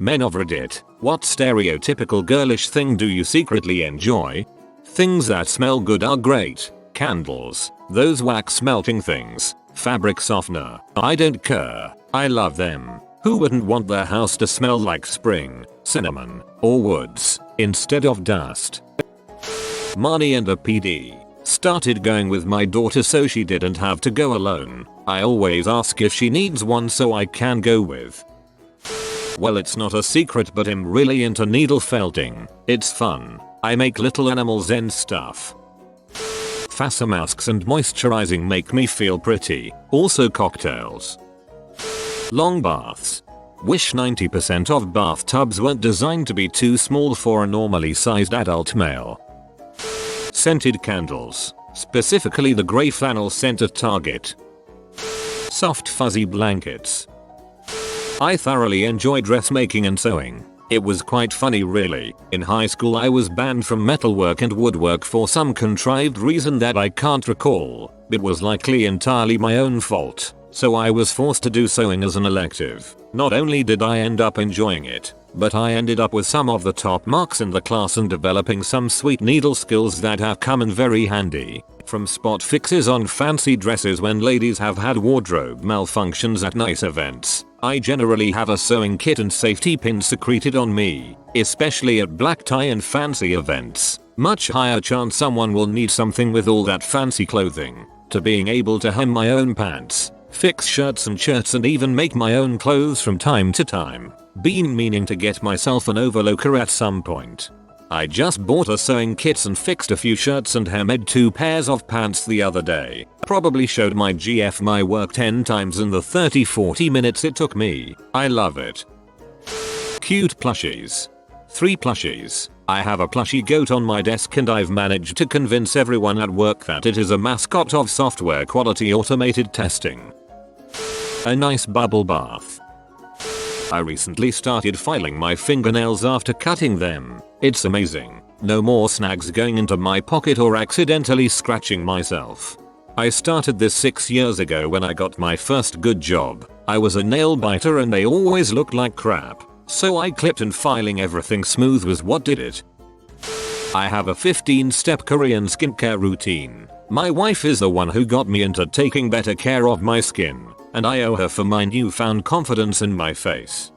Men of Reddit, what stereotypical girlish thing do you secretly enjoy? Things that smell good are great. Candles, those wax melting things, fabric softener, I don't care, I love them. Who wouldn't want their house to smell like spring, cinnamon, or woods, instead of dust? Money and a PD. Started going with my daughter so she didn't have to go alone. I always ask if she needs one so I can go with. Well, it's not a secret, but I'm really into needle felting. It's fun. I make little animals and stuff. Face masks and moisturizing make me feel pretty. Also cocktails. Long baths. Wish 90% of bathtubs weren't designed to be too small for a normally sized adult male. Scented candles. Specifically the grey flannel scent at Target. Soft fuzzy blankets. I thoroughly enjoy dressmaking and sewing. It was quite funny really. In high school I was banned from metalwork and woodwork for some contrived reason that I can't recall. It was likely entirely my own fault, so I was forced to do sewing as an elective. Not only did I end up enjoying it, but I ended up with some of the top marks in the class and developing some sweet needle skills that have come in very handy. From spot fixes on fancy dresses when ladies have had wardrobe malfunctions at nice events. I generally have a sewing kit and safety pins secreted on me, especially at black tie and fancy events. Much higher chance someone will need something with all that fancy clothing, to being able to hem my own pants, fix shirts and shirts, and even make my own clothes from time to time. Been meaning to get myself an overlocker at some point. I just bought a sewing kit and fixed a few shirts and hemmed 2 pairs of pants the other day. Probably showed my GF my work 10 times in the 30-40 minutes it took me. I love it. Cute plushies. 3 plushies. I have a plushie goat on my desk and I've managed to convince everyone at work that it is a mascot of software quality automated testing. A nice bubble bath. I recently started filing my fingernails after cutting them. It's amazing. No more snags going into my pocket or accidentally scratching myself. I started this 6 years ago when I got my first good job. I was a nail biter and they always looked like crap. So I clipped, and filing everything smooth was what did it. I have a 15-step Korean skincare routine. My wife is the one who got me into taking better care of my skin, and I owe her for my newfound confidence in my face.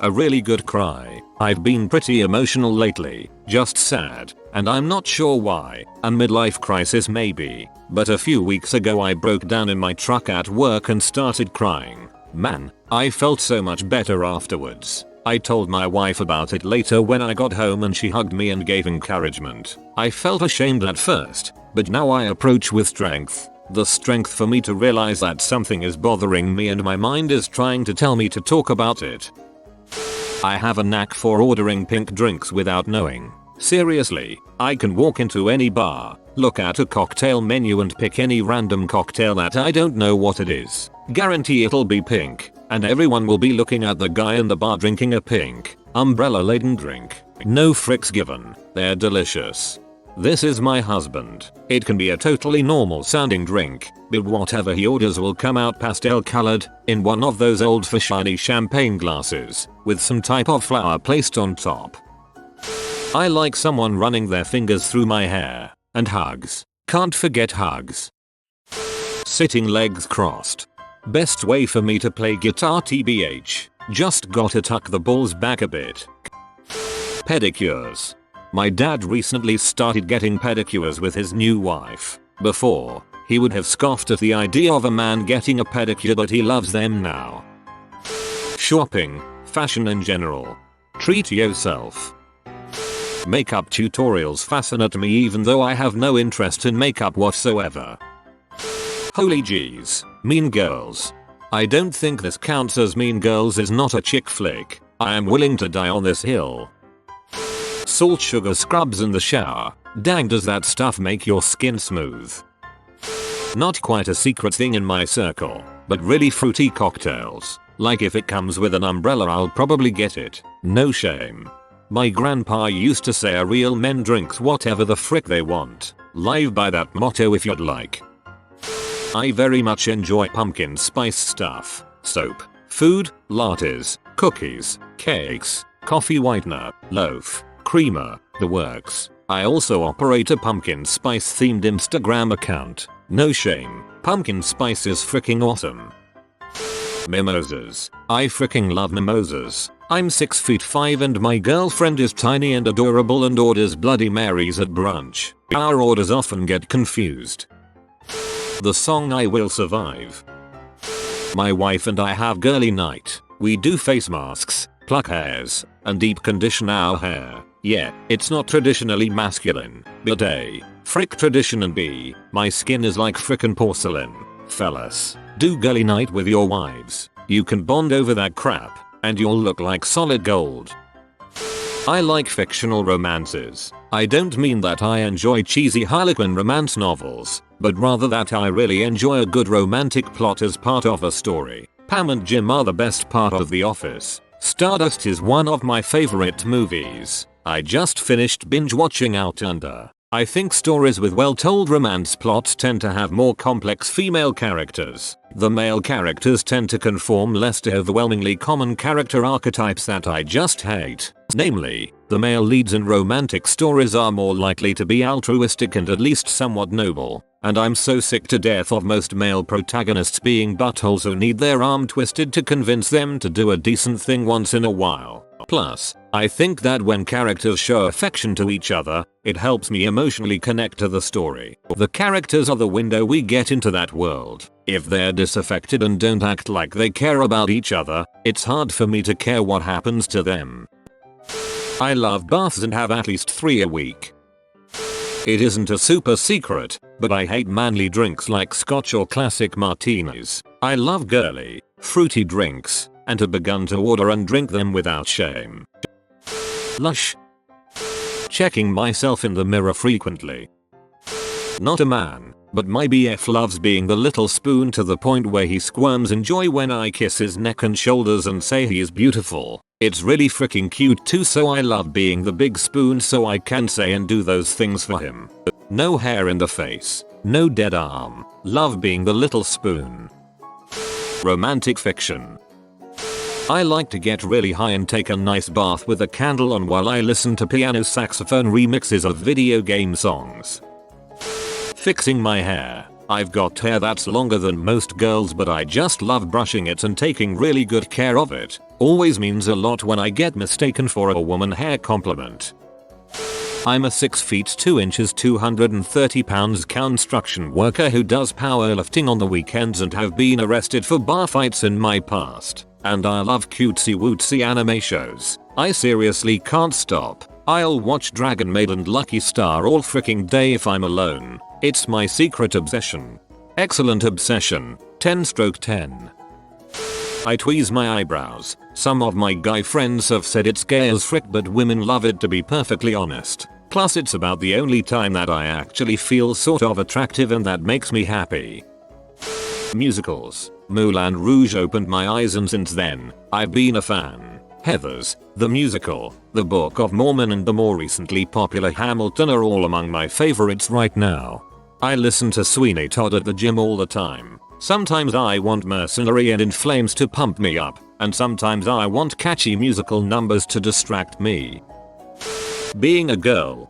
A really good cry. I've been pretty emotional lately, just sad, and I'm not sure why. A midlife crisis maybe, but a few weeks ago I broke down in my truck at work and started crying. Man, I felt so much better afterwards. I told my wife about it later when I got home and she hugged me and gave encouragement. I felt ashamed at first, but now I approach with strength. The strength for me to realize that something is bothering me and my mind is trying to tell me to talk about it. I have a knack for ordering pink drinks without knowing. Seriously, I can walk into any bar, look at a cocktail menu and pick any random cocktail that I don't know what it is. Guarantee it'll be pink, and everyone will be looking at the guy in the bar drinking a pink, umbrella-laden drink. No fricks given, they're delicious. This is my husband. It can be a totally normal sounding drink, but whatever he orders will come out pastel colored, in one of those old-fashioned champagne glasses, with some type of flower placed on top. I like someone running their fingers through my hair, and hugs. Can't forget hugs. Sitting legs crossed. Best way for me to play guitar tbh. Just gotta tuck the balls back a bit. Pedicures. My dad recently started getting pedicures with his new wife. Before, he would have scoffed at the idea of a man getting a pedicure, but he loves them now. Shopping, fashion in general. Treat yourself. Makeup tutorials fascinate me even though I have no interest in makeup whatsoever. Holy jeez, Mean Girls. I don't think this counts as Mean Girls is not a chick flick. I am willing to die on this hill. Salt sugar scrubs in the shower. Dang, does that stuff make your skin smooth. Not quite a secret thing in my circle, but really fruity cocktails. Like if it comes with an umbrella I'll probably get it. No shame. My grandpa used to say a real men drinks whatever the frick they want. Live by that motto if you'd like. I very much enjoy pumpkin spice stuff. Soap, Food, lattes, cookies, cakes, coffee whitener, loaf, creamer, the works. I also operate a pumpkin spice themed Instagram account. No shame, pumpkin spice is freaking awesome. Mimosas. I freaking love mimosas. I'm 6'5" and my girlfriend is tiny and adorable and orders Bloody Marys at brunch. Our orders often get confused. The song I Will Survive. My wife and I have girly night. We do face masks, pluck hairs, and deep condition our hair. Yeah, it's not traditionally masculine, but A, frick tradition, and B, my skin is like frickin' porcelain. Fellas, do girly night with your wives. You can bond over that crap, and you'll look like solid gold. I like fictional romances. I don't mean that I enjoy cheesy Harlequin romance novels, but rather that I really enjoy a good romantic plot as part of a story. Pam and Jim are the best part of The Office. Stardust is one of my favorite movies. I just finished binge watching Out Under. I think stories with well-told romance plots tend to have more complex female characters. The male characters tend to conform less to overwhelmingly common character archetypes that I just hate. Namely, the male leads in romantic stories are more likely to be altruistic and at least somewhat noble. And I'm so sick to death of most male protagonists being buttholes who need their arm twisted to convince them to do a decent thing once in a while. Plus, I think that when characters show affection to each other, it helps me emotionally connect to the story. The characters are the window we get into that world. If they're disaffected and don't act like they care about each other, it's hard for me to care what happens to them. I love baths and have at least 3 a week. It isn't a super secret, but I hate manly drinks like scotch or classic martinis. I love girly, fruity drinks, and have begun to order and drink them without shame. Lush. Checking myself in the mirror frequently. Not a man, but my BF loves being the little spoon to the point where he squirms in joy when I kiss his neck and shoulders and say he is beautiful. It's really freaking cute too, so I love being the big spoon so I can say and do those things for him. No hair in the face, no dead arm. Love being the little spoon. Romantic fiction. I like to get really high and take a nice bath with a candle on while I listen to piano saxophone remixes of video game songs. Fixing my hair. I've got hair that's longer than most girls, but I just love brushing it and taking really good care of it. Always means a lot when I get mistaken for a woman hair compliment. I'm a 6 feet 2 inches 230 pounds construction worker who does powerlifting on the weekends and have been arrested for bar fights in my past. And I love cutesy wootsy anime shows. I seriously can't stop. I'll watch Dragon Maid and Lucky Star all freaking day if I'm alone. It's my secret obsession. Excellent obsession. 10/10. I tweeze my eyebrows. Some of my guy friends have said it's gay as frick, but women love it, to be perfectly honest. Plus it's about the only time that I actually feel sort of attractive, and that makes me happy. Musicals. Moulin Rouge opened my eyes, and since then, I've been a fan. Heathers, the musical, The Book of Mormon, and the more recently popular Hamilton are all among my favorites right now. I listen to Sweeney Todd at the gym all the time. Sometimes I want Mercenary and In Flames to pump me up, and sometimes I want catchy musical numbers to distract me. Being a girl.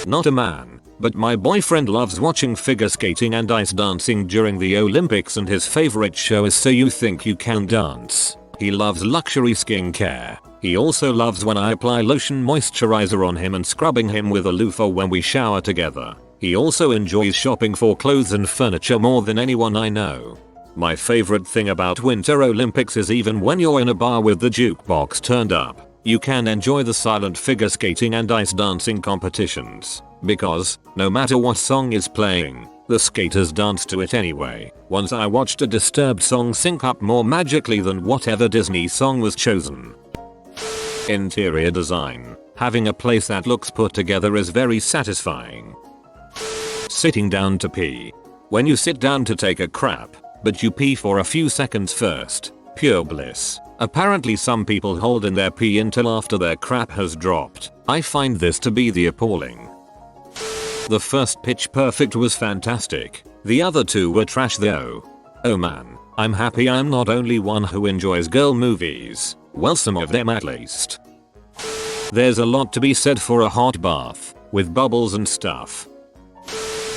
Not a man, but my boyfriend loves watching figure skating and ice dancing during the Olympics, and his favorite show is So You Think You Can Dance. He loves luxury skincare. He also loves when I apply lotion moisturizer on him and scrubbing him with a loofah when we shower together. He also enjoys shopping for clothes and furniture more than anyone I know. My favorite thing about Winter Olympics is even when you're in a bar with the jukebox turned up, you can enjoy the silent figure skating and ice dancing competitions. Because, no matter what song is playing, the skaters dance to it anyway. Once I watched a Disturbed song sync up more magically than whatever Disney song was chosen. Interior design. Having a place that looks put together is very satisfying. Sitting down to pee. When you sit down to take a crap, but you pee for a few seconds first. Pure bliss. Apparently some people hold in their pee until after their crap has dropped. I find this to be the appalling. The first Pitch Perfect was fantastic. The other two were trash though. Oh man, I'm happy I'm not only one who enjoys girl movies. Well, some of them at least. There's a lot to be said for a hot bath, with bubbles and stuff.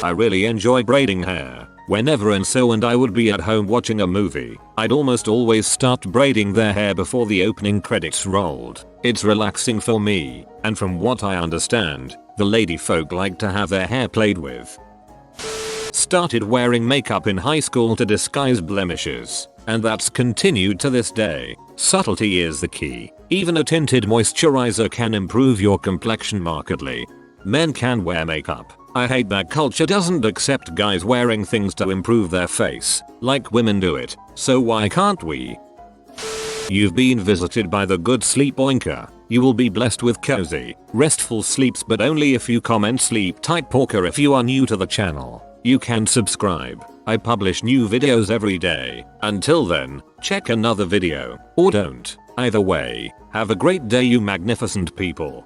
I really enjoy braiding hair. Whenever and I would be at home watching a movie, I'd almost always start braiding their hair before the opening credits rolled. It's relaxing for me, and from what I understand, the lady folk like to have their hair played with. Started wearing makeup in high school to disguise blemishes, and that's continued to this day. Subtlety is the key. Even a tinted moisturizer can improve your complexion markedly. Men can wear makeup. I hate that culture doesn't accept guys wearing things to improve their face, like women do it, so why can't we? You've been visited by the good sleep oinker. You will be blessed with cozy, restful sleeps, but only if you comment sleep tight porker. If you are new to the channel, you can subscribe. I publish new videos every day. Until then, check another video, or don't. Either way, have a great day you magnificent people.